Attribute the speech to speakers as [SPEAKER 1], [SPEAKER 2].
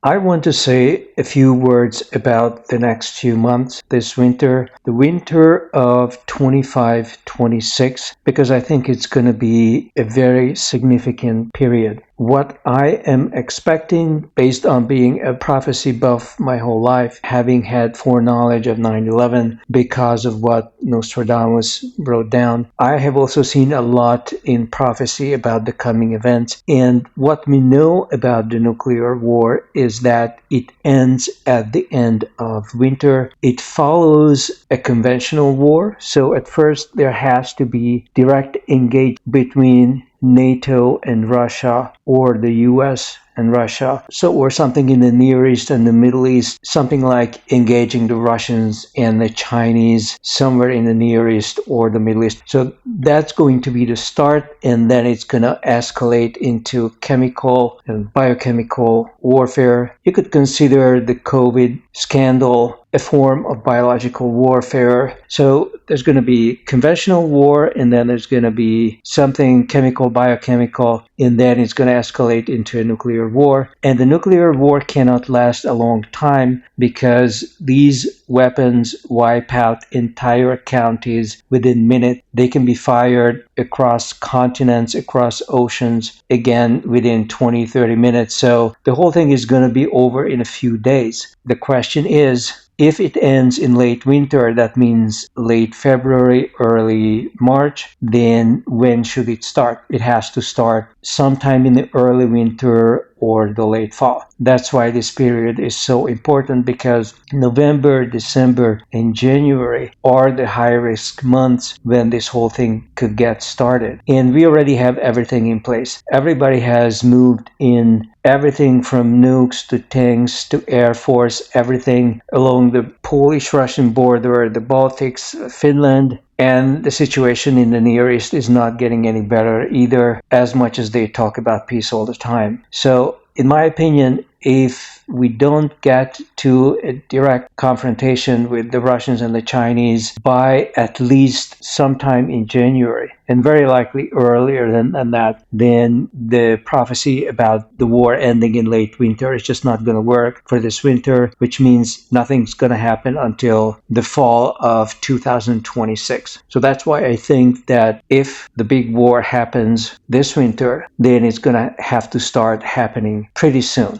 [SPEAKER 1] I want to say a few words about the next few months this winter, the winter of 25-26, because I think it's going to be a very significant period. What I am expecting, based on being a prophecy buff my whole life, having had foreknowledge of 9/11 because of what Nostradamus wrote down, I have also seen a lot in prophecy about the coming events. And what we know about the nuclear war is that it ends at the end of winter. It follows a conventional war. So at first, there has to be direct engagement between NATO and Russia, or the US and Russia, or something in the Near East and the Middle East, something like engaging the Russians and the Chinese somewhere in the Near East or the Middle East. So that's going to be the start, and then it's going to escalate into chemical and biochemical warfare. You could consider the COVID scandal a form of biological warfare. So there's going to be conventional war, and then there's going to be something chemical, biochemical, and then it's going to escalate into a nuclear war. And the nuclear war cannot last a long time because these weapons wipe out entire counties within minutes. They can be fired across continents, across oceans, again within 20-30 minutes. So the whole thing is going to be over in a few days. The question is, if it ends in late winter, that means late February, early March, then when should it start? It has to start sometime in the early winter or the late fall. That's why this period is so important, because November, December, and January are the high-risk months when this whole thing could get started. And we already have everything in place. Everybody has moved in everything from nukes to tanks to air force, everything along the Polish-Russian border, the Baltics, Finland. And the situation in the Near East is not getting any better either, as much as they talk about peace all the time. So, in my opinion, if we don't get to a direct confrontation with the Russians and the Chinese by at least sometime in January, and very likely earlier than that, then the prophecy about the war ending in late winter is just not going to work for this winter, which means nothing's going to happen until the fall of 2026. So that's why I think that if the big war happens this winter, then it's going to have to start happening pretty soon.